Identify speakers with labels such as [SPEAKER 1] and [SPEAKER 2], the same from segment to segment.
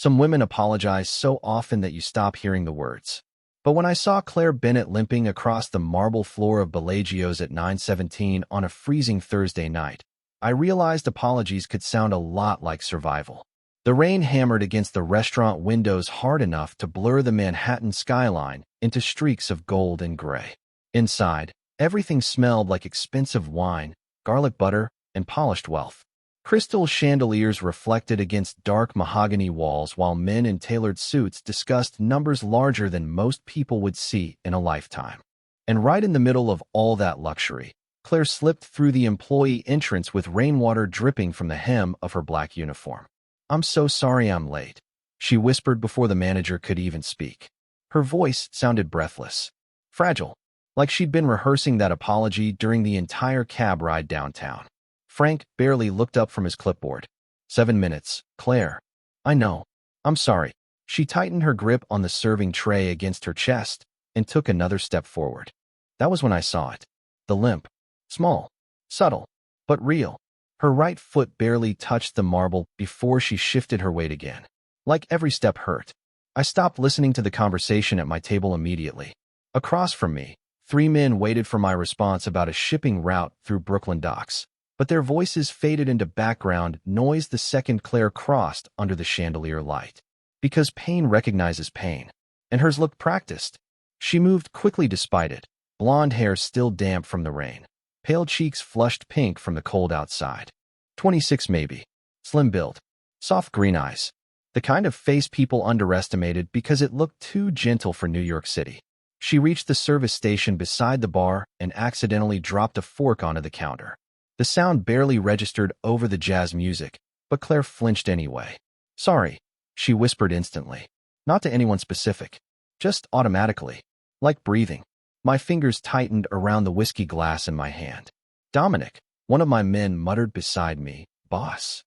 [SPEAKER 1] Some women apologize so often that you stop hearing the words. But when I saw Claire Bennett limping across the marble floor of Bellagio's at 9:17 on a freezing Thursday night, I realized apologies could sound a lot like survival. The rain hammered against the restaurant windows hard enough to blur the Manhattan skyline into streaks of gold and gray. Inside, everything smelled like expensive wine, garlic butter, and polished wealth. Crystal chandeliers reflected against dark mahogany walls while men in tailored suits discussed numbers larger than most people would see in a lifetime. And right in the middle of all that luxury, Claire slipped through the employee entrance with rainwater dripping from the hem of her black uniform. "I'm so sorry I'm late," she whispered before the manager could even speak. Her voice sounded breathless, fragile, like she'd been rehearsing that apology during the entire cab ride downtown. Frank barely looked up from his clipboard. 7 minutes, Claire. I know. I'm sorry. She tightened her grip on the serving tray against her chest and took another step forward. That was when I saw it. The limp. Small. Subtle. But real. Her right foot barely touched the marble before she shifted her weight again. Like every step hurt. I stopped listening to the conversation at my table immediately. Across from me, 3 men waited for my response about a shipping route through Brooklyn docks. But their voices faded into background noise the second Claire crossed under the chandelier light. Because pain recognizes pain, and hers looked practiced. She moved quickly despite it, blonde hair still damp from the rain, pale cheeks flushed pink from the cold outside. 26 maybe, slim build, soft green eyes, the kind of face people underestimated because it looked too gentle for New York City. She reached the service station beside the bar and accidentally dropped a fork onto the counter. The sound barely registered over the jazz music, but Claire flinched anyway. "Sorry," she whispered instantly. Not to anyone specific. Just automatically. Like breathing. My fingers tightened around the whiskey glass in my hand. "Dominic," one of my men muttered beside me, "Boss."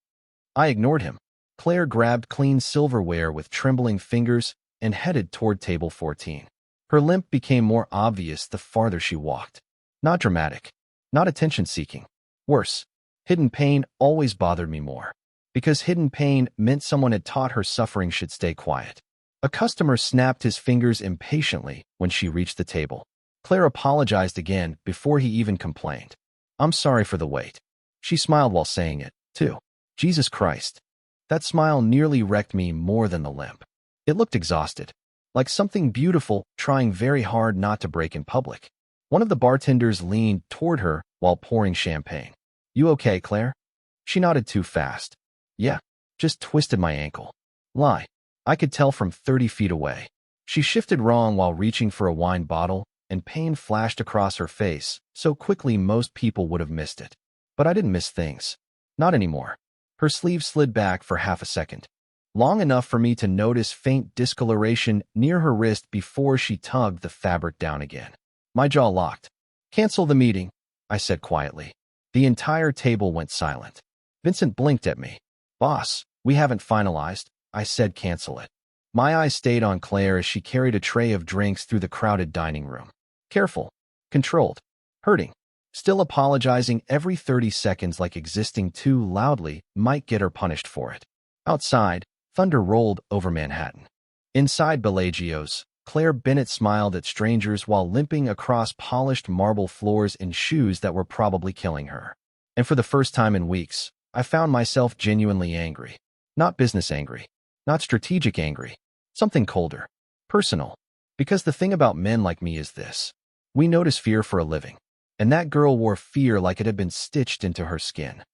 [SPEAKER 1] I ignored him. Claire grabbed clean silverware with trembling fingers and headed toward table 14. Her limp became more obvious the farther she walked. Not dramatic. Not attention-seeking. Worse, hidden pain always bothered me more. Because hidden pain meant someone had taught her suffering should stay quiet. A customer snapped his fingers impatiently when she reached the table. Claire apologized again before he even complained. "I'm sorry for the wait." She smiled while saying it, too. Jesus Christ. That smile nearly wrecked me more than the limp. It looked exhausted. Like something beautiful trying very hard not to break in public. One of the bartenders leaned toward her while pouring champagne. "You okay, Claire?" She nodded too fast. "Yeah, just twisted my ankle." Lie. I could tell from 30 feet away. She shifted wrong while reaching for a wine bottle, and pain flashed across her face so quickly most people would have missed it. But I didn't miss things. Not anymore. Her sleeve slid back for half a second. Long enough for me to notice faint discoloration near her wrist before she tugged the fabric down again. My jaw locked. "Cancel the meeting," I said quietly. The entire table went silent. Vincent blinked at me. "Boss, we haven't finalized," I said. "Cancel it." My eyes stayed on Claire as she carried a tray of drinks through the crowded dining room. Careful. Controlled. Hurting. Still apologizing every 30 seconds like existing too loudly might get her punished for it. Outside, thunder rolled over Manhattan. Inside Bellagio's, Claire Bennett smiled at strangers while limping across polished marble floors in shoes that were probably killing her. And for the first time in weeks, I found myself genuinely angry. Not business angry. Not strategic angry. Something colder. Personal. Because the thing about men like me is this. We notice fear for a living. And that girl wore fear like it had been stitched into her skin.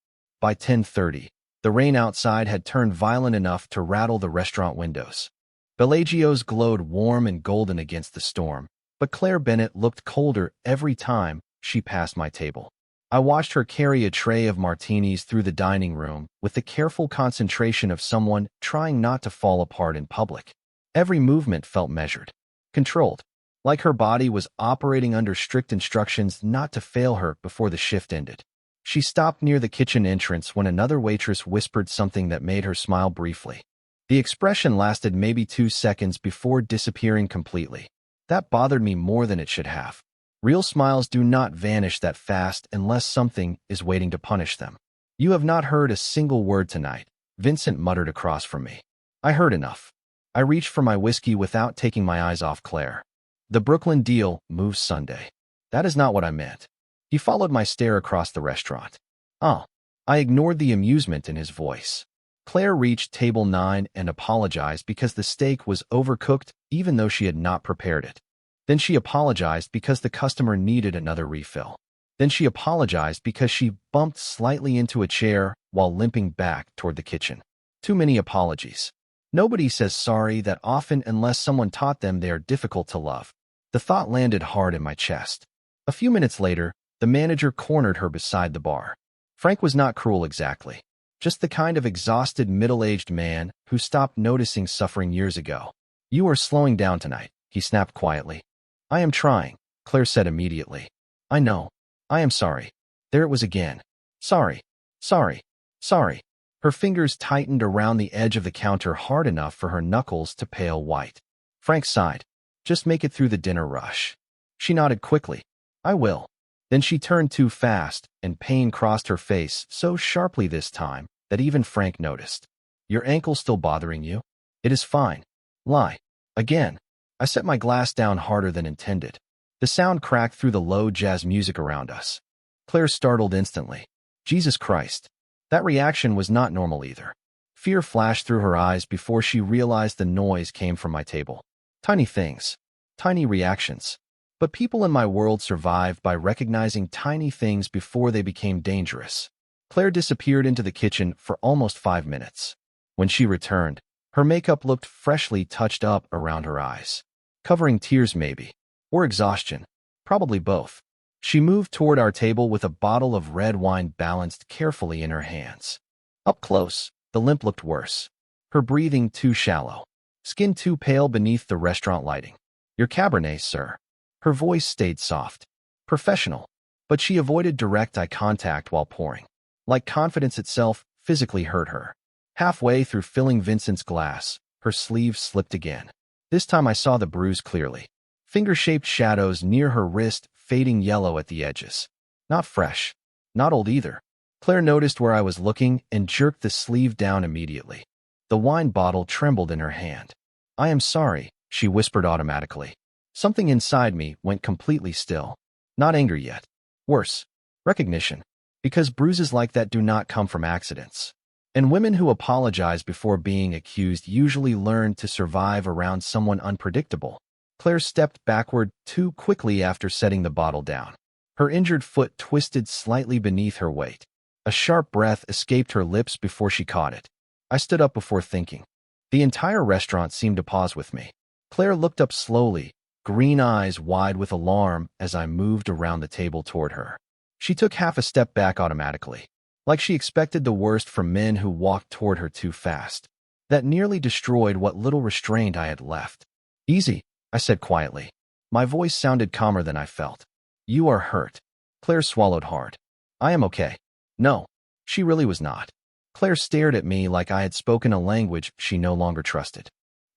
[SPEAKER 1] By 10:30, the rain outside had turned violent enough to rattle the restaurant windows. Bellagio's glowed warm and golden against the storm, but Claire Bennett looked colder every time she passed my table. I watched her carry a tray of martinis through the dining room with the careful concentration of someone trying not to fall apart in public. Every movement felt measured, controlled, like her body was operating under strict instructions not to fail her before the shift ended. She stopped near the kitchen entrance when another waitress whispered something that made her smile briefly. The expression lasted maybe 2 seconds before disappearing completely. That bothered me more than it should have. Real smiles do not vanish that fast unless something is waiting to punish them. "You have not heard a single word tonight," Vincent muttered across from me. I heard enough. I reached for my whiskey without taking my eyes off Claire. The Brooklyn deal moves Sunday. That is not what I meant. He followed my stare across the restaurant. Oh. I ignored the amusement in his voice. Claire reached table 9 and apologized because the steak was overcooked even though she had not prepared it. Then she apologized because the customer needed another refill. Then she apologized because she bumped slightly into a chair while limping back toward the kitchen. Too many apologies. Nobody says sorry that often unless someone taught them they are difficult to love. The thought landed hard in my chest. A few minutes later, the manager cornered her beside the bar. Frank was not cruel exactly. Just the kind of exhausted middle-aged man who stopped noticing suffering years ago. You are slowing down tonight, he snapped quietly. I am trying, Claire said immediately. I know. I am sorry. There it was again. Sorry. Sorry. Sorry. Her fingers tightened around the edge of the counter hard enough for her knuckles to pale white. Frank sighed. Just make it through the dinner rush. She nodded quickly. I will. Then she turned too fast, and pain crossed her face so sharply this time that even Frank noticed. Your ankle still bothering you? It is fine. Lie. Again. I set my glass down harder than intended. The sound cracked through the low jazz music around us. Claire startled instantly. Jesus Christ. That reaction was not normal either. Fear flashed through her eyes before she realized the noise came from my table. Tiny things. Tiny reactions. But people in my world survived by recognizing tiny things before they became dangerous. Claire disappeared into the kitchen for almost 5 minutes. When she returned, her makeup looked freshly touched up around her eyes. Covering tears maybe. Or exhaustion. Probably both. She moved toward our table with a bottle of red wine balanced carefully in her hands. Up close, the limp looked worse. Her breathing too shallow. Skin too pale beneath the restaurant lighting. Your Cabernet, sir. Her voice stayed soft. Professional. But she avoided direct eye contact while pouring. Like confidence itself, physically hurt her. Halfway through filling Vincent's glass, her sleeve slipped again. This time I saw the bruise clearly. Finger-shaped shadows near her wrist, fading yellow at the edges. Not fresh. Not old either. Claire noticed where I was looking and jerked the sleeve down immediately. The wine bottle trembled in her hand. I am sorry, she whispered automatically. Something inside me went completely still. Not anger yet. Worse. Recognition. Because bruises like that do not come from accidents. And women who apologize before being accused usually learn to survive around someone unpredictable. Claire stepped backward too quickly after setting the bottle down. Her injured foot twisted slightly beneath her weight. A sharp breath escaped her lips before she caught it. I stood up before thinking. The entire restaurant seemed to pause with me. Claire looked up slowly, green eyes wide with alarm as I moved around the table toward her. She took half a step back automatically, like she expected the worst from men who walked toward her too fast. That nearly destroyed what little restraint I had left. Easy, I said quietly. My voice sounded calmer than I felt. You are hurt. Claire swallowed hard. I am okay. No, she really was not. Claire stared at me like I had spoken a language she no longer trusted.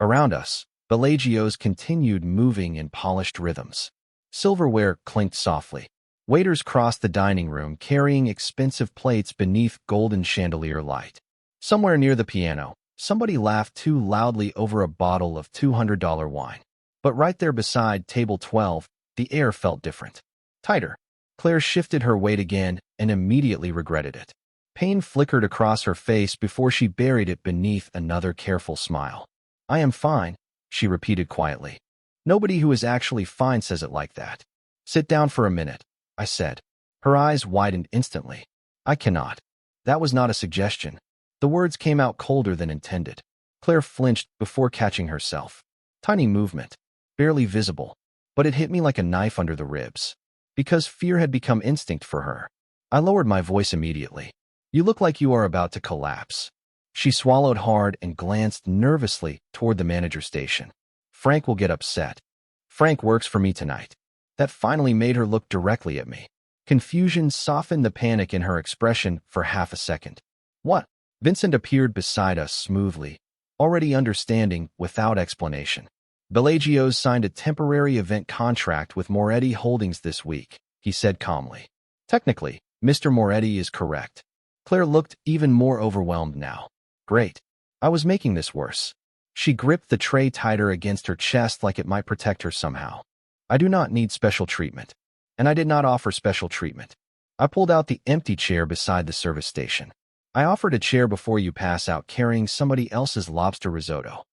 [SPEAKER 1] Around us, Bellagios continued moving in polished rhythms. Silverware clinked softly. Waiters crossed the dining room carrying expensive plates beneath golden chandelier light. Somewhere near the piano, somebody laughed too loudly over a bottle of $200 wine. But right there beside table 12, the air felt different. Tighter. Claire shifted her weight again and immediately regretted it. Pain flickered across her face before she buried it beneath another careful smile. I am fine, she repeated quietly. Nobody who is actually fine says it like that. Sit down for a minute, I said. Her eyes widened instantly. I cannot. That was not a suggestion. The words came out colder than intended. Claire flinched before catching herself. Tiny movement. Barely visible. But it hit me like a knife under the ribs. Because fear had become instinct for her. I lowered my voice immediately. You look like you are about to collapse. She swallowed hard and glanced nervously toward the manager station. Frank will get upset. Frank works for me tonight. That finally made her look directly at me. Confusion softened the panic in her expression for half a second. What? Vincent appeared beside us smoothly, already understanding without explanation. Bellagios signed a temporary event contract with Moretti Holdings this week, he said calmly. Technically, Mr. Moretti is correct. Claire looked even more overwhelmed now. Great. I was making this worse. She gripped the tray tighter against her chest like it might protect her somehow. I do not need special treatment. And I did not offer special treatment. I pulled out the empty chair beside the service station. I offered a chair before you pass out carrying somebody else's lobster risotto.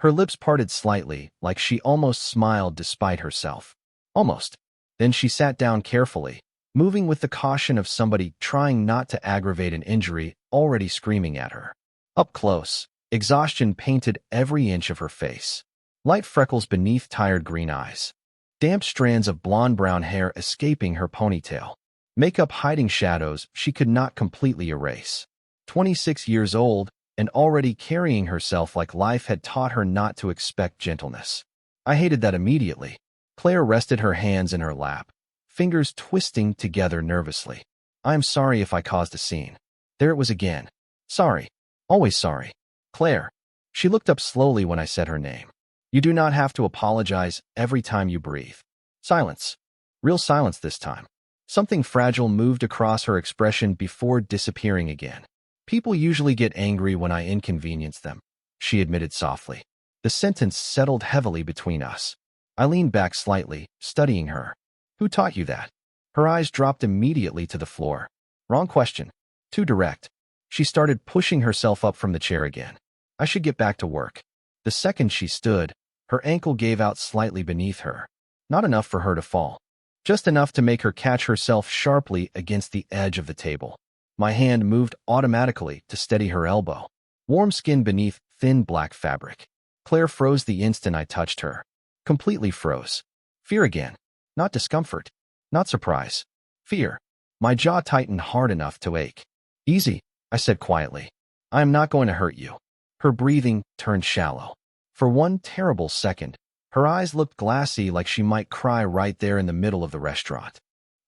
[SPEAKER 1] Her lips parted slightly, like she almost smiled despite herself. Almost. Then she sat down carefully, moving with the caution of somebody trying not to aggravate an injury already screaming at her. Up close, exhaustion painted every inch of her face. Light freckles beneath tired green eyes. Damp strands of blonde-brown hair escaping her ponytail. Makeup hiding shadows she could not completely erase. 26 years old, and already carrying herself like life had taught her not to expect gentleness. I hated that immediately. Claire rested her hands in her lap, fingers twisting together nervously. I'm sorry if I caused a scene. There it was again. Sorry. Always sorry. Claire. She looked up slowly when I said her name. You do not have to apologize every time you breathe. Silence. Real silence this time. Something fragile moved across her expression before disappearing again. People usually get angry when I inconvenience them, she admitted softly. The sentence settled heavily between us. I leaned back slightly, studying her. Who taught you that? Her eyes dropped immediately to the floor. Wrong question. Too direct. She started pushing herself up from the chair again. I should get back to work. The second she stood, her ankle gave out slightly beneath her. Not enough for her to fall. Just enough to make her catch herself sharply against the edge of the table. My hand moved automatically to steady her elbow. Warm skin beneath thin black fabric. Claire froze the instant I touched her. Completely froze. Fear again. Not discomfort. Not surprise. Fear. My jaw tightened hard enough to ache. Easy, I said quietly. I am not going to hurt you. Her breathing turned shallow. For one terrible second, her eyes looked glassy like she might cry right there in the middle of the restaurant.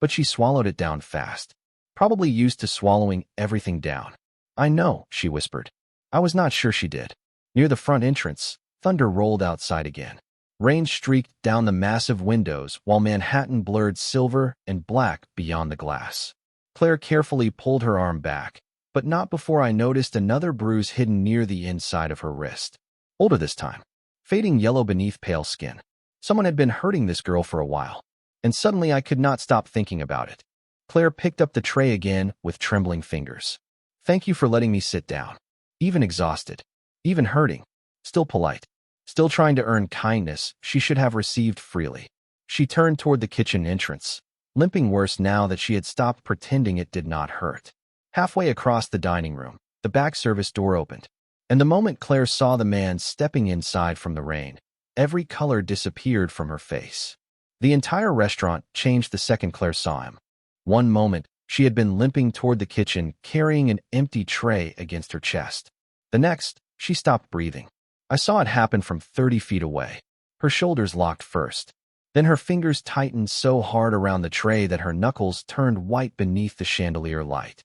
[SPEAKER 1] But she swallowed it down fast. Probably used to swallowing everything down. I know, she whispered. I was not sure she did. Near the front entrance, thunder rolled outside again. Rain streaked down the massive windows while Manhattan blurred silver and black beyond the glass. Claire carefully pulled her arm back, but not before I noticed another bruise hidden near the inside of her wrist. Older this time. Fading yellow beneath pale skin. Someone had been hurting this girl for a while. And suddenly I could not stop thinking about it. Claire picked up the tray again with trembling fingers. Thank you for letting me sit down. Even exhausted. Even hurting. Still polite. Still trying to earn kindness she should have received freely. She turned toward the kitchen entrance, limping worse now that she had stopped pretending it did not hurt. Halfway across the dining room, the back service door opened. And the moment Claire saw the man stepping inside from the rain, every color disappeared from her face. The entire restaurant changed the second Claire saw him. One moment, she had been limping toward the kitchen, carrying an empty tray against her chest. The next, she stopped breathing. I saw it happen from 30 feet away. Her shoulders locked first. Then her fingers tightened so hard around the tray that her knuckles turned white beneath the chandelier light.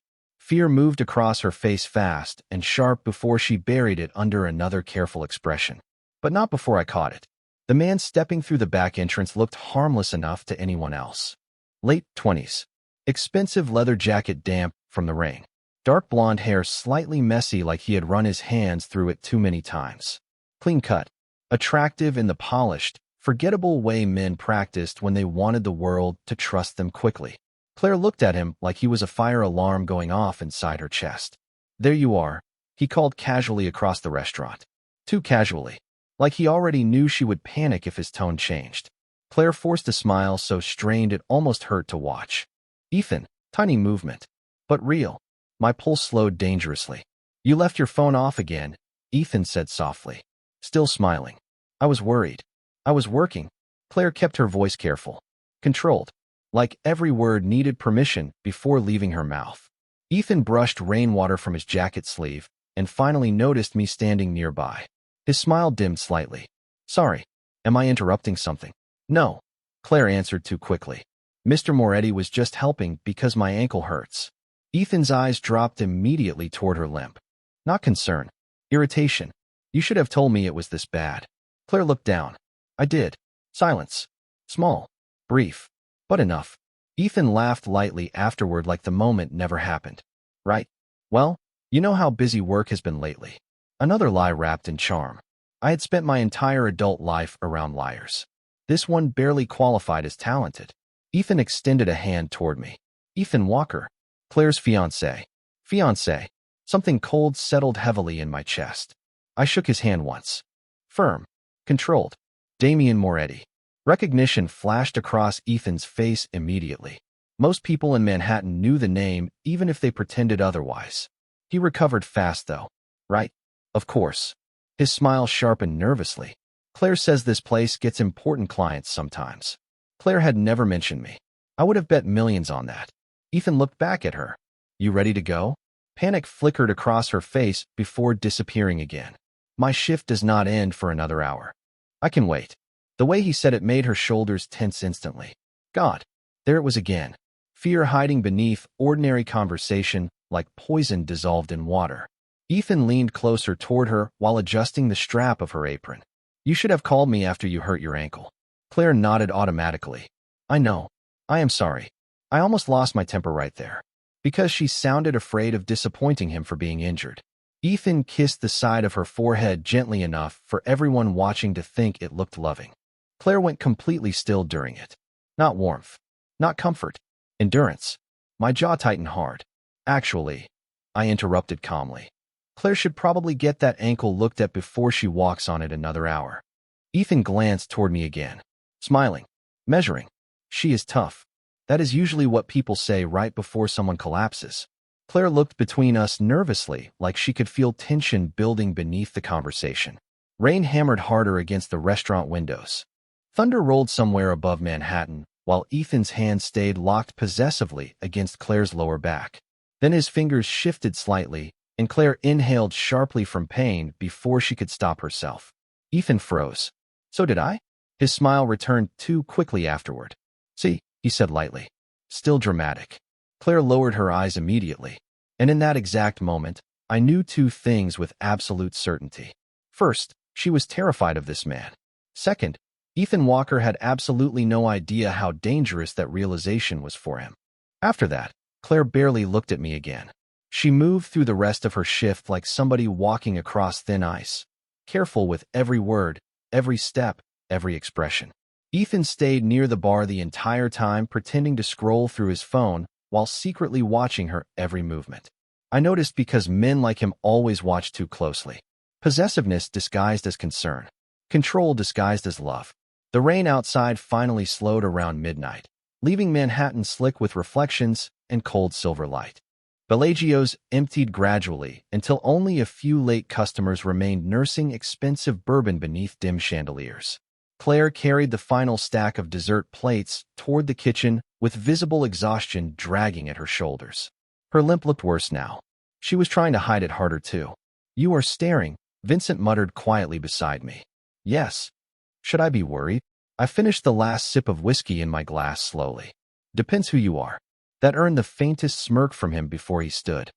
[SPEAKER 1] Fear moved across her face fast and sharp before she buried it under another careful expression. But not before I caught it. The man stepping through the back entrance looked harmless enough to anyone else. Late 20s. Expensive leather jacket damp from the rain. Dark blonde hair slightly messy like he had run his hands through it too many times. Clean cut. Attractive in the polished, forgettable way men practiced when they wanted the world to trust them quickly. Claire looked at him like he was a fire alarm going off inside her chest. There you are, he called casually across the restaurant. Too casually. Like he already knew she would panic if his tone changed. Claire forced a smile so strained it almost hurt to watch. Ethan, tiny movement. But real. My pulse slowed dangerously. You left your phone off again, Ethan said softly. Still smiling. I was worried. I was working. Claire kept her voice careful. Controlled. Like every word needed permission before leaving her mouth. Ethan brushed rainwater from his jacket sleeve and finally noticed me standing nearby. His smile dimmed slightly. Sorry. Am I interrupting something? No. Claire answered too quickly. Mr. Moretti was just helping because my ankle hurts. Ethan's eyes dropped immediately toward her limp. Not concern. Irritation. You should have told me it was this bad. Claire looked down. I did. Silence. Small. Brief. But enough. Ethan laughed lightly afterward like the moment never happened. Right. Well, you know how busy work has been lately. Another lie wrapped in charm. I had spent my entire adult life around liars. This one barely qualified as talented. Ethan extended a hand toward me. Ethan Walker, Claire's fiancé. Fiancé. Something cold settled heavily in my chest. I shook his hand once. Firm. Controlled. Damien Moretti. Recognition flashed across Ethan's face immediately. Most people in Manhattan knew the name, even if they pretended otherwise. He recovered fast, though. Right? Of course. His smile sharpened nervously. Claire says this place gets important clients sometimes. Claire had never mentioned me. I would have bet millions on that. Ethan looked back at her. You ready to go? Panic flickered across her face before disappearing again. My shift does not end for another hour. I can wait. The way he said it made her shoulders tense instantly. God, there it was again. Fear hiding beneath ordinary conversation like poison dissolved in water. Ethan leaned closer toward her while adjusting the strap of her apron. You should have called me after you hurt your ankle. Claire nodded automatically. I know. I am sorry. I almost lost my temper right there. Because she sounded afraid of disappointing him for being injured. Ethan kissed the side of her forehead gently enough for everyone watching to think it looked loving. Claire went completely still during it. Not warmth. Not comfort. Endurance. My jaw tightened hard. Actually, I interrupted calmly. Claire should probably get that ankle looked at before she walks on it another hour. Ethan glanced toward me again, smiling, measuring. She is tough. That is usually what people say right before someone collapses. Claire looked between us nervously, like she could feel tension building beneath the conversation. Rain hammered harder against the restaurant windows. Thunder rolled somewhere above Manhattan, while Ethan's hand stayed locked possessively against Claire's lower back. Then his fingers shifted slightly, and Claire inhaled sharply from pain before she could stop herself. Ethan froze. So did I? His smile returned too quickly afterward. See, he said lightly. Still dramatic. Claire lowered her eyes immediately, and in that exact moment, I knew two things with absolute certainty. First, she was terrified of this man. Second, Ethan Walker had absolutely no idea how dangerous that realization was for him. After that, Claire barely looked at me again. She moved through the rest of her shift like somebody walking across thin ice, careful with every word, every step, every expression. Ethan stayed near the bar the entire time, pretending to scroll through his phone while secretly watching her every movement. I noticed because men like him always watch too closely. Possessiveness disguised as concern. Control disguised as love. The rain outside finally slowed around midnight, leaving Manhattan slick with reflections and cold silver light. Bellagio's emptied gradually until only a few late customers remained nursing expensive bourbon beneath dim chandeliers. Claire carried the final stack of dessert plates toward the kitchen with visible exhaustion dragging at her shoulders. Her limp looked worse now. She was trying to hide it harder too. You are staring, Vincent muttered quietly beside me. Yes. Should I be worried? I finished the last sip of whiskey in my glass slowly. Depends who you are. That earned the faintest smirk from him before he stood.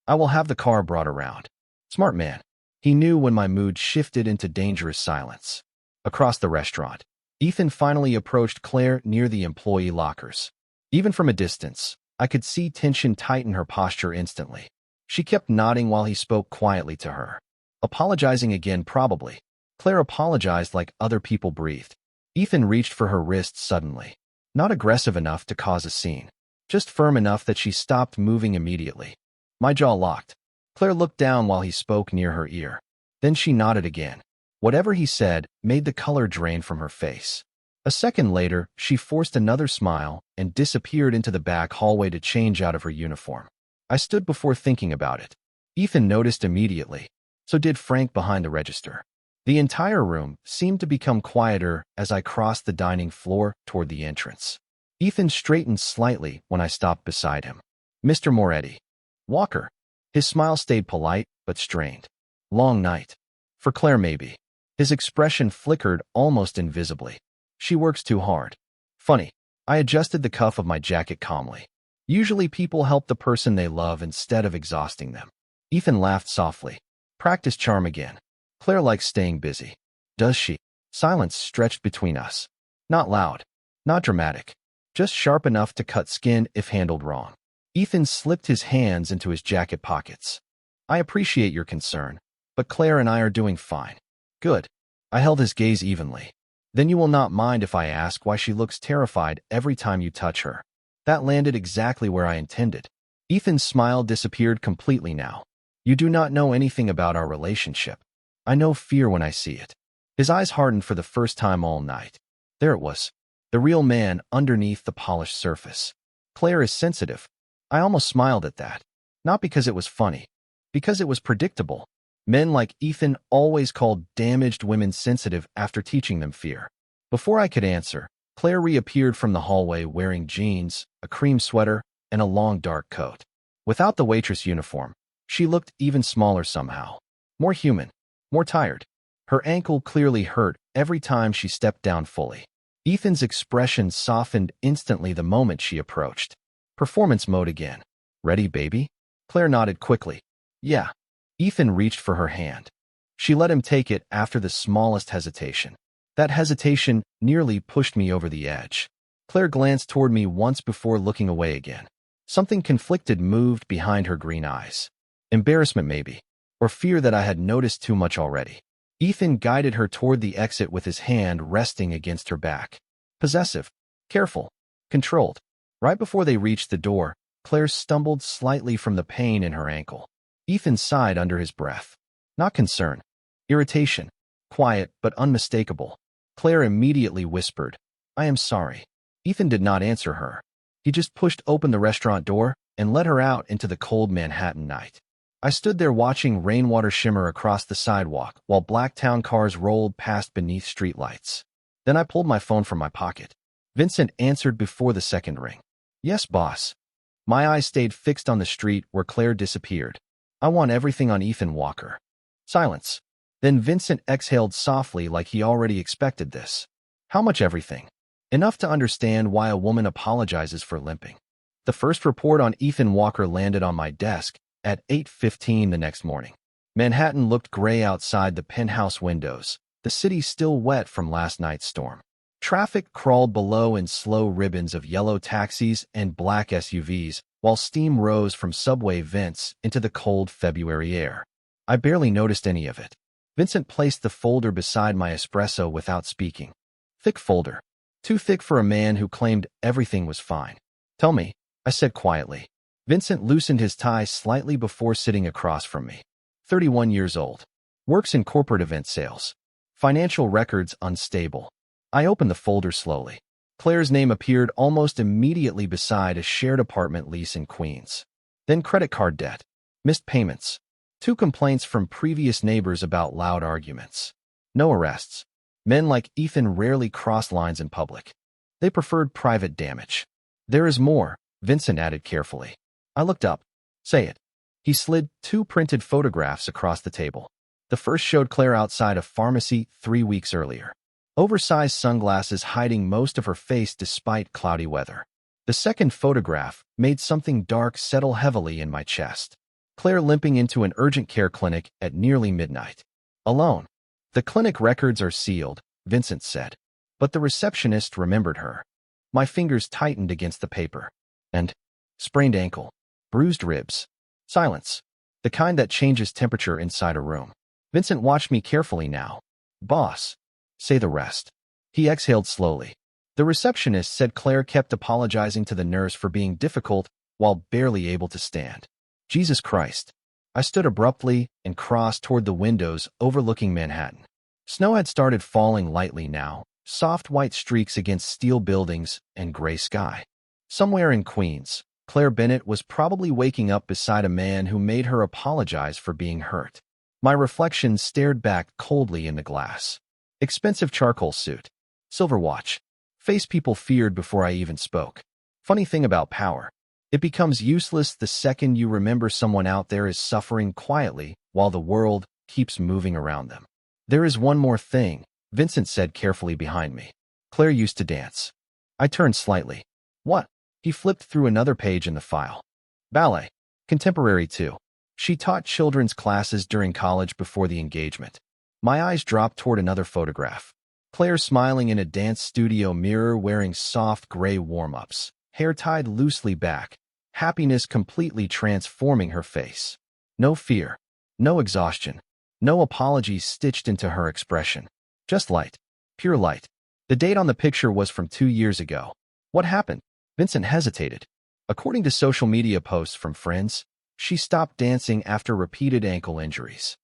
[SPEAKER 1] I will have the car brought around. Smart man. He knew when my mood shifted into dangerous silence. Across the restaurant, Ethan finally approached Claire near the employee lockers. Even from a distance, I could see tension tighten her posture instantly. She kept nodding while he spoke quietly to her. Apologizing again, probably. Claire apologized like other people breathed. Ethan reached for her wrist suddenly. Not aggressive enough to cause a scene. Just firm enough that she stopped moving immediately. My jaw locked. Claire looked down while he spoke near her ear. Then she nodded again. Whatever he said made the color drain from her face. A second later, she forced another smile and disappeared into the back hallway to change out of her uniform. I stood before thinking about it. Ethan noticed immediately. So did Frank behind the register. The entire room seemed to become quieter as I crossed the dining floor toward the entrance. Ethan straightened slightly when I stopped beside him. Mr. Moretti. Walker. His smile stayed polite but strained. Long night. For Claire, maybe. His expression flickered almost invisibly. She works too hard. Funny. I adjusted the cuff of my jacket calmly. Usually people help the person they love instead of exhausting them. Ethan laughed softly. Practice charm again. Claire likes staying busy. Does she? Silence stretched between us. Not loud. Not dramatic. Just sharp enough to cut skin if handled wrong. Ethan slipped his hands into his jacket pockets. I appreciate your concern, but Claire and I are doing fine. Good. I held his gaze evenly. Then you will not mind if I ask why she looks terrified every time you touch her. That landed exactly where I intended. Ethan's smile disappeared completely now. You do not know anything about our relationship. I know fear when I see it. His eyes hardened for the first time all night. There it was. The real man underneath the polished surface. Claire is sensitive. I almost smiled at that. Not because it was funny. Because it was predictable. Men like Ethan always called damaged women sensitive after teaching them fear. Before I could answer, Claire reappeared from the hallway wearing jeans, a cream sweater, and a long dark coat. Without the waitress uniform, she looked even smaller somehow. More human. More tired. Her ankle clearly hurt every time she stepped down fully. Ethan's expression softened instantly the moment she approached. Performance mode again. Ready, baby? Claire nodded quickly. Yeah. Ethan reached for her hand. She let him take it after the smallest hesitation. That hesitation nearly pushed me over the edge. Claire glanced toward me once before looking away again. Something conflicted moved behind her green eyes. Embarrassment maybe, or fear that I had noticed too much already. Ethan guided her toward the exit with his hand resting against her back. Possessive, careful, controlled. Right before they reached the door, Claire stumbled slightly from the pain in her ankle. Ethan sighed under his breath. Not concern. Irritation. Quiet but unmistakable. Claire immediately whispered, I am sorry. Ethan did not answer her. He just pushed open the restaurant door and let her out into the cold Manhattan night. I stood there watching rainwater shimmer across the sidewalk while black town cars rolled past beneath streetlights. Then I pulled my phone from my pocket. Vincent answered before the second ring. Yes, boss. My eyes stayed fixed on the street where Claire disappeared. I want everything on Ethan Walker. Silence. Then Vincent exhaled softly like he already expected this. How much everything? Enough to understand why a woman apologizes for limping. The first report on Ethan Walker landed on my desk at 8:15 the next morning. Manhattan looked gray outside the penthouse windows, the city still wet from last night's storm. Traffic crawled below in slow ribbons of yellow taxis and black SUVs, while steam rose from subway vents into the cold February air. I barely noticed any of it. Vincent placed the folder beside my espresso without speaking. Thick folder. Too thick for a man who claimed everything was fine. Tell me, I said quietly. Vincent loosened his tie slightly before sitting across from me. 31 years old. Works in corporate event sales. Financial records unstable. I opened the folder slowly. Claire's name appeared almost immediately beside a shared apartment lease in Queens. Then credit card debt. Missed payments. 2 complaints from previous neighbors about loud arguments. No arrests. Men like Ethan rarely crossed lines in public. They preferred private damage. There is more, Vincent added carefully. I looked up. Say it. He slid 2 printed photographs across the table. The first showed Claire outside a pharmacy 3 weeks earlier. Oversized sunglasses hiding most of her face despite cloudy weather. The second photograph made something dark settle heavily in my chest. Claire limping into an urgent care clinic at nearly midnight. Alone. The clinic records are sealed, Vincent said. But the receptionist remembered her. My fingers tightened against the paper. And sprained ankle. Bruised ribs. Silence. The kind that changes temperature inside a room. Vincent watched me carefully now. Boss. Say the rest. He exhaled slowly. The receptionist said Claire kept apologizing to the nurse for being difficult while barely able to stand. Jesus Christ. I stood abruptly and crossed toward the windows overlooking Manhattan. Snow had started falling lightly now, soft white streaks against steel buildings and gray sky. Somewhere in Queens, Claire Bennett was probably waking up beside a man who made her apologize for being hurt. My reflection stared back coldly in the glass. Expensive charcoal suit. Silver watch. Face people feared before I even spoke. Funny thing about power. It becomes useless the second you remember someone out there is suffering quietly while the world keeps moving around them. There is one more thing, Vincent said carefully behind me. Claire used to dance. I turned slightly. What? He flipped through another page in the file. Ballet. Contemporary too. She taught children's classes during college before the engagement. My eyes dropped toward another photograph. Claire smiling in a dance studio mirror wearing soft gray warm-ups, hair tied loosely back, happiness completely transforming her face. No fear, no exhaustion, no apologies stitched into her expression. Just light. Pure light. The date on the picture was from 2 years ago. What happened? Vincent hesitated. According to social media posts from friends, she stopped dancing after repeated ankle injuries.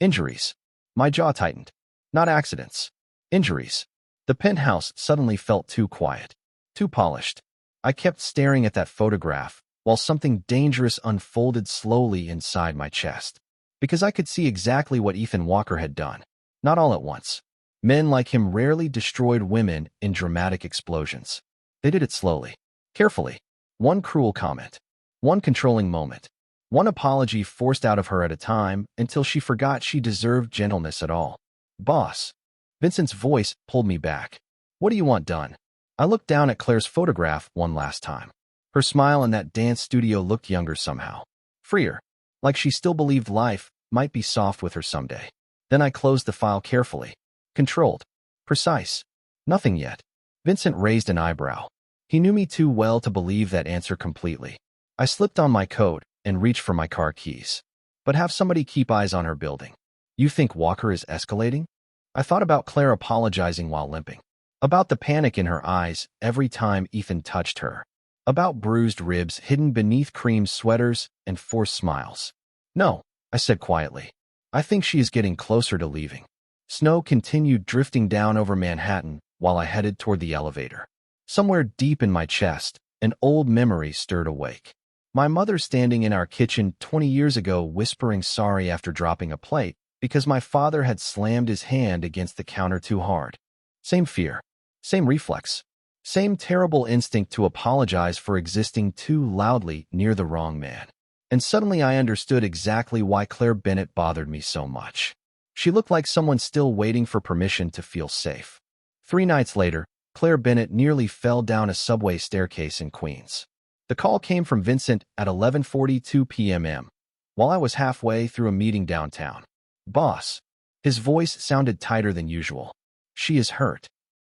[SPEAKER 1] Injuries. My jaw tightened. Not accidents. Injuries. The penthouse suddenly felt too quiet. Too polished. I kept staring at that photograph while something dangerous unfolded slowly inside my chest. Because I could see exactly what Ethan Walker had done. Not all at once. Men like him rarely destroyed women in dramatic explosions. They did it slowly. Carefully. One cruel comment. One controlling moment. One apology forced out of her at a time until she forgot she deserved gentleness at all. Boss. Vincent's voice pulled me back. What do you want done? I looked down at Claire's photograph one last time. Her smile in that dance studio looked younger somehow. Freer. Like she still believed life might be soft with her someday. Then I closed the file carefully. Controlled. Precise. Nothing yet. Vincent raised an eyebrow. He knew me too well to believe that answer completely. I slipped on my coat and reached for my car keys. But have somebody keep eyes on her building. You think Walker is escalating? I thought about Claire apologizing while limping. About the panic in her eyes every time Ethan touched her. About bruised ribs hidden beneath cream sweaters and forced smiles. No, I said quietly. I think she is getting closer to leaving. Snow continued drifting down over Manhattan while I headed toward the elevator. Somewhere deep in my chest, an old memory stirred awake. My mother standing in our kitchen 20 years ago whispering sorry after dropping a plate because my father had slammed his hand against the counter too hard. Same fear. Same reflex. Same terrible instinct to apologize for existing too loudly near the wrong man. And suddenly I understood exactly why Claire Bennett bothered me so much. She looked like someone still waiting for permission to feel safe. 3 nights later, Claire Bennett nearly fell down a subway staircase in Queens. The call came from Vincent at 11:42 p.m. while I was halfway through a meeting downtown. Boss. His voice sounded tighter than usual. She is hurt.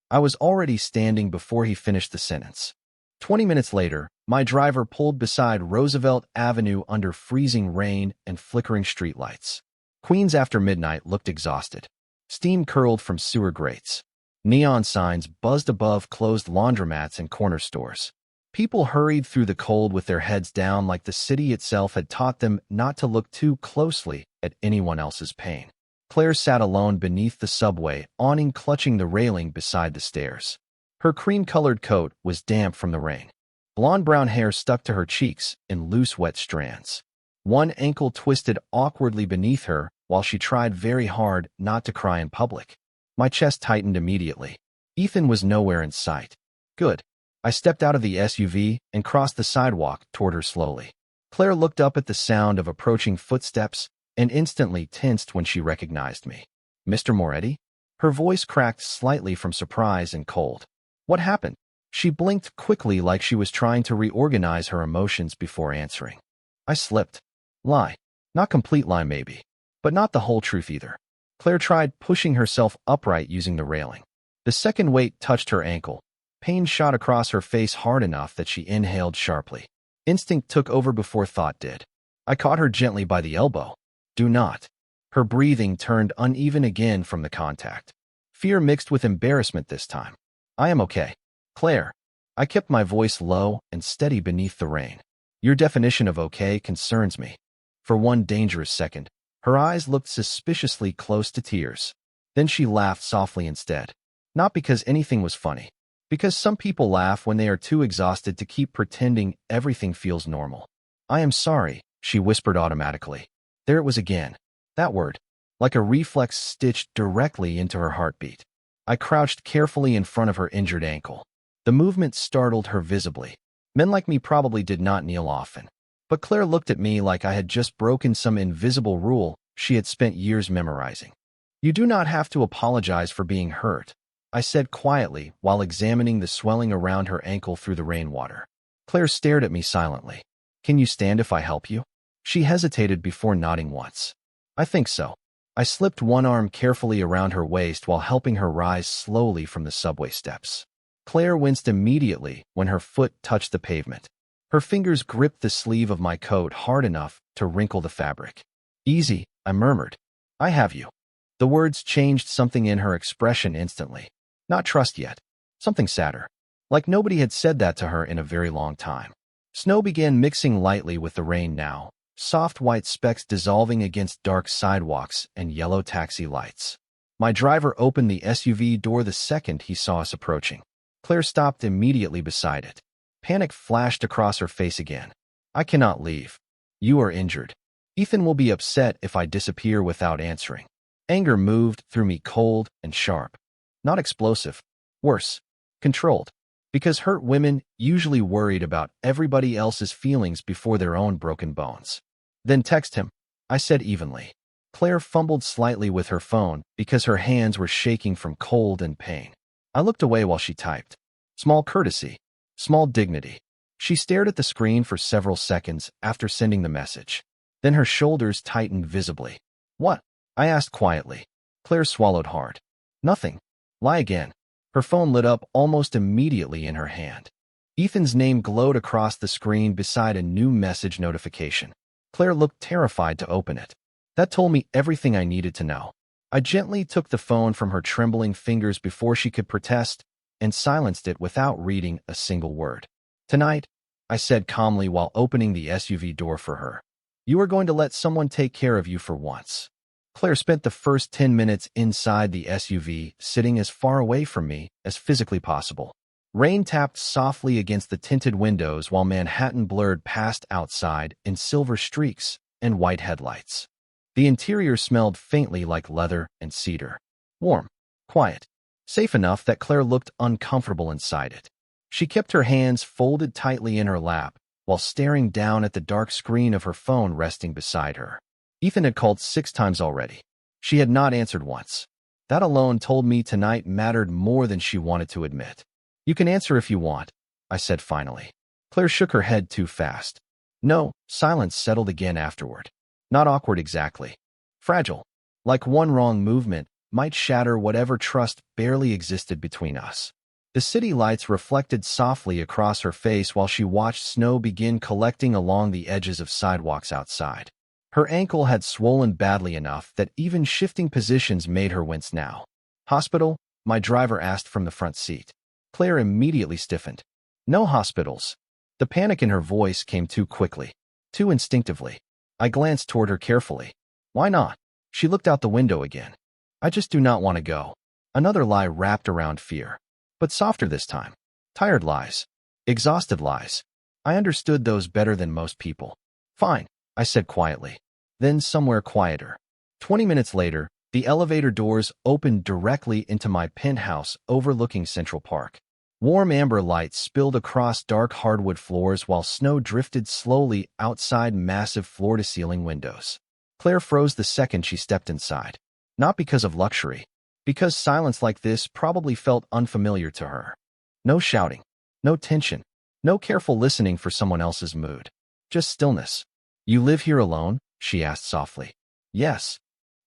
[SPEAKER 1] I was already standing before he finished the sentence. 20 minutes later, my driver pulled beside Roosevelt Avenue under freezing rain and flickering streetlights. Queens after midnight looked exhausted. Steam curled from sewer grates. Neon signs buzzed above closed laundromats and corner stores. People hurried through the cold with their heads down like the city itself had taught them not to look too closely at anyone else's pain. Claire sat alone beneath the subway awning clutching the railing beside the stairs. Her cream-colored coat was damp from the rain. Blonde-brown hair stuck to her cheeks in loose, wet strands. One ankle twisted awkwardly beneath her while she tried very hard not to cry in public. My chest tightened immediately. Ethan was nowhere in sight. Good. I stepped out of the SUV and crossed the sidewalk toward her slowly. Claire looked up at the sound of approaching footsteps and instantly tensed when she recognized me. Mr. Moretti? Her voice cracked slightly from surprise and cold. What happened? She blinked quickly like she was trying to reorganize her emotions before answering. I slipped. Lie. Not complete lie maybe, but not the whole truth either. Claire tried pushing herself upright using the railing. The second weight touched her ankle. Pain shot across her face hard enough that she inhaled sharply. Instinct took over before thought did. I caught her gently by the elbow. Do not. Her breathing turned uneven again from the contact. Fear mixed with embarrassment this time. I am okay. Claire. I kept my voice low and steady beneath the rain. Your definition of okay concerns me. For one dangerous second, her eyes looked suspiciously close to tears. Then she laughed softly instead. Not because anything was funny. Because some people laugh when they are too exhausted to keep pretending everything feels normal. I am sorry, she whispered automatically. There it was again. That word. Like a reflex stitched directly into her heartbeat. I crouched carefully in front of her injured ankle. The movement startled her visibly. Men like me probably did not kneel often. But Claire looked at me like I had just broken some invisible rule she had spent years memorizing. You do not have to apologize for being hurt, I said quietly while examining the swelling around her ankle through the rainwater. Claire stared at me silently. Can you stand if I help you? She hesitated before nodding once. I think so. I slipped one arm carefully around her waist while helping her rise slowly from the subway steps. Claire winced immediately when her foot touched the pavement. Her fingers gripped the sleeve of my coat hard enough to wrinkle the fabric. Easy, I murmured. I have you. The words changed something in her expression instantly. Not trust yet. Something sadder. Like nobody had said that to her in a very long time. Snow began mixing lightly with the rain now, soft white specks dissolving against dark sidewalks and yellow taxi lights. My driver opened the SUV door the second he saw us approaching. Claire stopped immediately beside it. Panic flashed across her face again. I cannot leave. You are injured. Ethan will be upset if I disappear without answering. Anger moved through me, cold and sharp. Not explosive. Worse. Controlled. Because hurt women usually worried about everybody else's feelings before their own broken bones. Then text him, I said evenly. Claire fumbled slightly with her phone because her hands were shaking from cold and pain. I looked away while she typed. Small courtesy. Small dignity. She stared at the screen for several seconds after sending the message. Then her shoulders tightened visibly. What? I asked quietly. Claire swallowed hard. Nothing. Lie again. Her phone lit up almost immediately in her hand. Ethan's name glowed across the screen beside a new message notification. Claire looked terrified to open it. That told me everything I needed to know. I gently took the phone from her trembling fingers before she could protest and silenced it without reading a single word. Tonight, I said calmly while opening the SUV door for her. You are going to let someone take care of you for once. Claire spent the first 10 minutes inside the SUV, sitting as far away from me as physically possible. Rain tapped softly against the tinted windows while Manhattan blurred past outside in silver streaks and white headlights. The interior smelled faintly like leather and cedar. Warm, quiet, safe enough that Claire looked uncomfortable inside it. She kept her hands folded tightly in her lap while staring down at the dark screen of her phone resting beside her. Ethan had called 6 times already. She had not answered once. That alone told me tonight mattered more than she wanted to admit. You can answer if you want, I said finally. Claire shook her head too fast. No, silence settled again afterward. Not awkward exactly. Fragile. Like one wrong movement might shatter whatever trust barely existed between us. The city lights reflected softly across her face while she watched snow begin collecting along the edges of sidewalks outside. Her ankle had swollen badly enough that even shifting positions made her wince now. Hospital? My driver asked from the front seat. Claire immediately stiffened. No hospitals. The panic in her voice came too quickly, too instinctively. I glanced toward her carefully. Why not? She looked out the window again. I just do not want to go. Another lie wrapped around fear. But softer this time. Tired lies. Exhausted lies. I understood those better than most people. Fine, I said quietly. Then somewhere quieter. 20 minutes later, the elevator doors opened directly into my penthouse overlooking Central Park. Warm amber light spilled across dark hardwood floors while snow drifted slowly outside massive floor-to-ceiling windows. Claire froze the second she stepped inside. Not because of luxury. Because silence like this probably felt unfamiliar to her. No shouting. No tension. No careful listening for someone else's mood. Just stillness. You live here alone? She asked softly. Yes.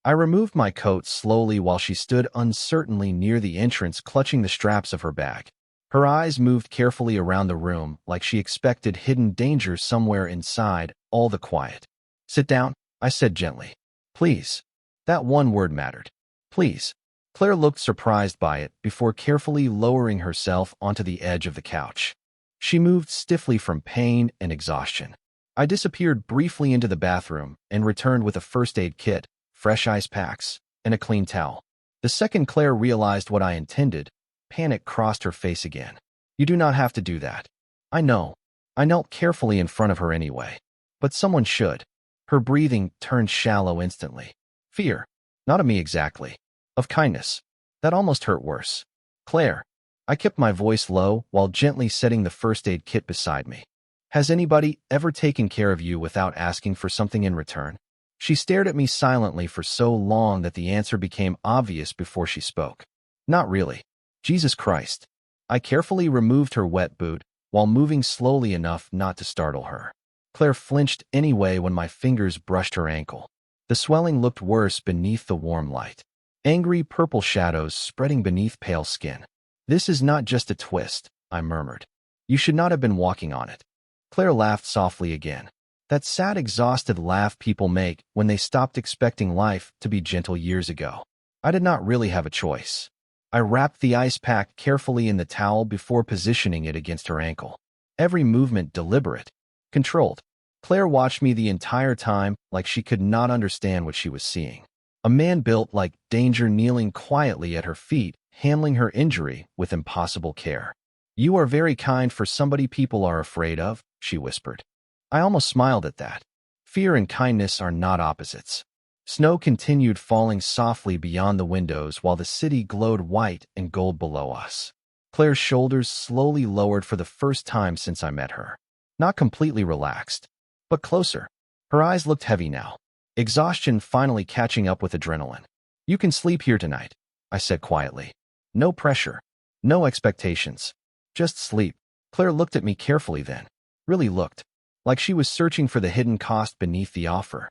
[SPEAKER 1] I removed my coat slowly while she stood uncertainly near the entrance clutching the straps of her bag. Her eyes moved carefully around the room like she expected hidden danger somewhere inside all the quiet. Sit down, I said gently. Please. That one word mattered. Please. Claire looked surprised by it before carefully lowering herself onto the edge of the couch. She moved stiffly from pain and exhaustion. I disappeared briefly into the bathroom and returned with a first aid kit, fresh ice packs, and a clean towel. The second Claire realized what I intended, panic crossed her face again. You do not have to do that. I know. I knelt carefully in front of her anyway. But someone should. Her breathing turned shallow instantly. Fear. Not of me exactly. Of kindness. That almost hurt worse. Claire. I kept my voice low while gently setting the first aid kit beside me. Has anybody ever taken care of you without asking for something in return? She stared at me silently for so long that the answer became obvious before she spoke. Not really. Jesus Christ. I carefully removed her wet boot while moving slowly enough not to startle her. Claire flinched anyway when my fingers brushed her ankle. The swelling looked worse beneath the warm light. Angry purple shadows spreading beneath pale skin. This is not just a twist, I murmured. You should not have been walking on it. Claire laughed softly again. That sad, exhausted laugh people make when they stopped expecting life to be gentle years ago. I did not really have a choice. I wrapped the ice pack carefully in the towel before positioning it against her ankle. Every movement deliberate, controlled. Claire watched me the entire time like she could not understand what she was seeing. A man built like danger kneeling quietly at her feet, handling her injury with impossible care. "You are very kind for somebody people are afraid of," she whispered. I almost smiled at that. Fear and kindness are not opposites. Snow continued falling softly beyond the windows while the city glowed white and gold below us. Claire's shoulders slowly lowered for the first time since I met her. Not completely relaxed, but closer. Her eyes looked heavy now, exhaustion finally catching up with adrenaline. "You can sleep here tonight," I said quietly. "No pressure, no expectations. Just sleep." Claire looked at me carefully then. Really looked, like she was searching for the hidden cost beneath the offer.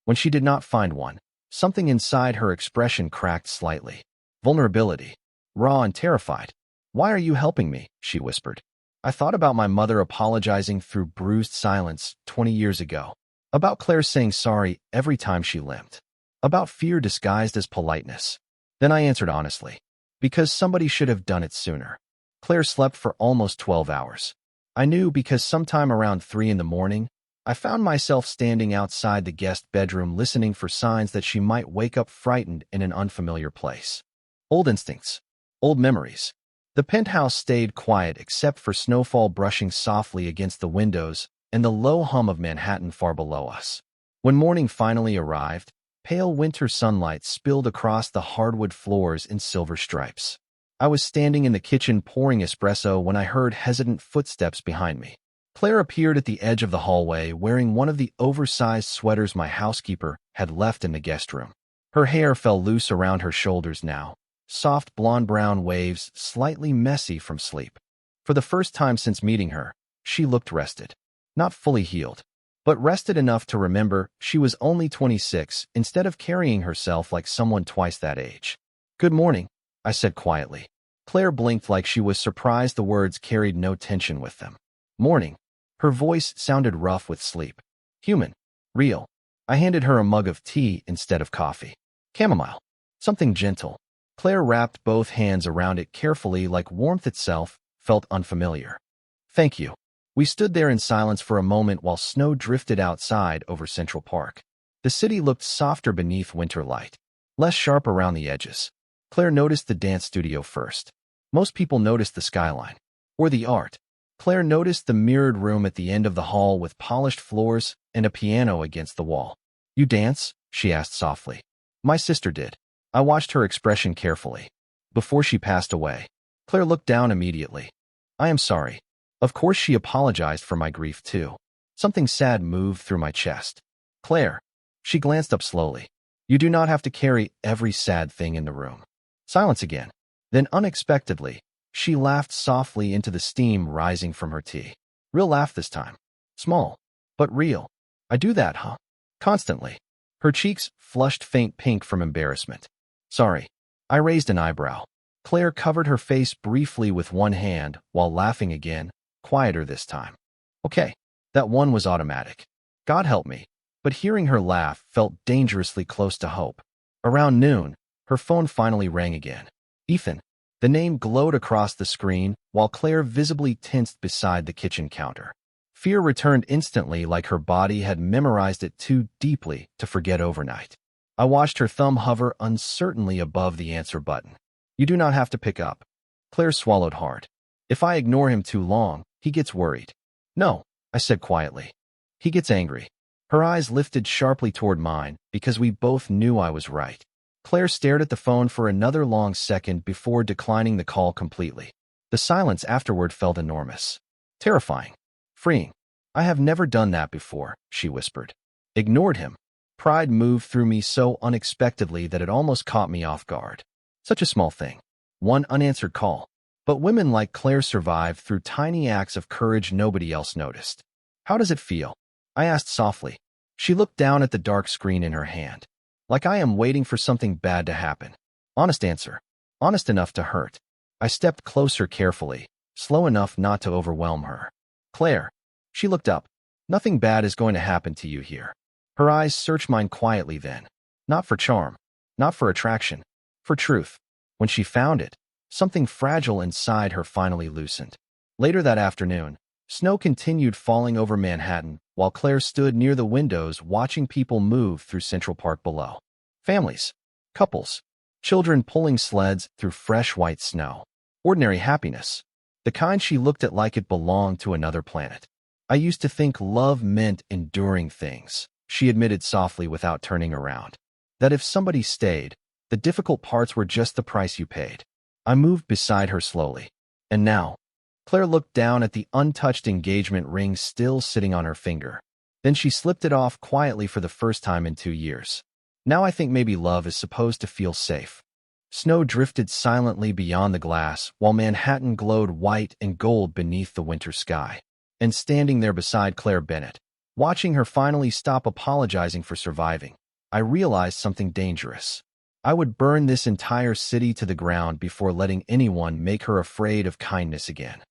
[SPEAKER 1] When she did not find one, something inside her expression cracked slightly. Vulnerability. Raw and terrified. "Why are you helping me?" she whispered. I thought about my mother apologizing through bruised silence 20 years ago. About Claire saying sorry every time she limped. About fear disguised as politeness. Then I answered honestly. Because somebody should have done it sooner. Claire slept for almost 12 hours. I knew because sometime around 3 in the morning, I found myself standing outside the guest bedroom listening for signs that she might wake up frightened in an unfamiliar place. Old instincts. Old memories. The penthouse stayed quiet except for snowfall brushing softly against the windows and the low hum of Manhattan far below us. When morning finally arrived, pale winter sunlight spilled across the hardwood floors in silver stripes. I was standing in the kitchen pouring espresso when I heard hesitant footsteps behind me. Claire appeared at the edge of the hallway wearing one of the oversized sweaters my housekeeper had left in the guest room. Her hair fell loose around her shoulders now, soft blonde-brown waves slightly messy from sleep. For the first time since meeting her, she looked rested. Not fully healed, but rested enough to remember she was only 26 instead of carrying herself like someone twice that age. "Good morning," I said quietly. Claire blinked like she was surprised the words carried no tension with them. "Morning." Her voice sounded rough with sleep. Human. Real. I handed her a mug of tea instead of coffee. Chamomile. Something gentle. Claire wrapped both hands around it carefully like warmth itself felt unfamiliar. "Thank you." We stood there in silence for a moment while snow drifted outside over Central Park. The city looked softer beneath winter light, less sharp around the edges. Claire noticed the dance studio first. Most people noticed the skyline. Or the art. Claire noticed the mirrored room at the end of the hall with polished floors and a piano against the wall. "You dance?" she asked softly. "My sister did." I watched her expression carefully. Before she passed away. Claire looked down immediately. "I am sorry." Of course she apologized for my grief too. Something sad moved through my chest. "Claire." She glanced up slowly. "You do not have to carry every sad thing in the room." Silence again. Then unexpectedly, she laughed softly into the steam rising from her tea. Real laugh this time. Small, but real. "I do that, huh?" "Constantly." Her cheeks flushed faint pink from embarrassment. "Sorry." I raised an eyebrow. Claire covered her face briefly with one hand while laughing again, quieter this time. "Okay." That one was automatic. God help me. But hearing her laugh felt dangerously close to hope. Around noon, her phone finally rang again. "Ethan." The name glowed across the screen while Claire visibly tensed beside the kitchen counter. Fear returned instantly like her body had memorized it too deeply to forget overnight. I watched her thumb hover uncertainly above the answer button. "You do not have to pick up." Claire swallowed hard. "If I ignore him too long, he gets worried." "No," I said quietly. "He gets angry." Her eyes lifted sharply toward mine because we both knew I was right. Claire stared at the phone for another long second before declining the call completely. The silence afterward felt enormous. Terrifying. Freeing. "I have never done that before," she whispered. Ignored him. Pride moved through me so unexpectedly that it almost caught me off guard. Such a small thing. One unanswered call. But women like Claire survive through tiny acts of courage nobody else noticed. "How does it feel?" I asked softly. She looked down at the dark screen in her hand. "Like I am waiting for something bad to happen." Honest answer. Honest enough to hurt. I stepped closer carefully, slow enough not to overwhelm her. "Claire." She looked up. "Nothing bad is going to happen to you here." Her eyes searched mine quietly then. Not for charm. Not for attraction. For truth, when she found it, something fragile inside her finally loosened. Later that afternoon, snow continued falling over Manhattan while Claire stood near the windows watching people move through Central Park below. Families, couples, children pulling sleds through fresh white snow. Ordinary happiness. The kind she looked at like it belonged to another planet. I used to think love meant enduring things, she admitted softly without turning around. That if somebody stayed, the difficult parts were just the price you paid. I moved beside her slowly. And now, Claire looked down at the untouched engagement ring still sitting on her finger. Then she slipped it off quietly for the first time in 2 years. Now I think maybe love is supposed to feel safe. Snow drifted silently beyond the glass while Manhattan glowed white and gold beneath the winter sky. And standing there beside Claire Bennett, watching her finally stop apologizing for surviving, I realized something dangerous. I would burn this entire city to the ground before letting anyone make her afraid of kindness again.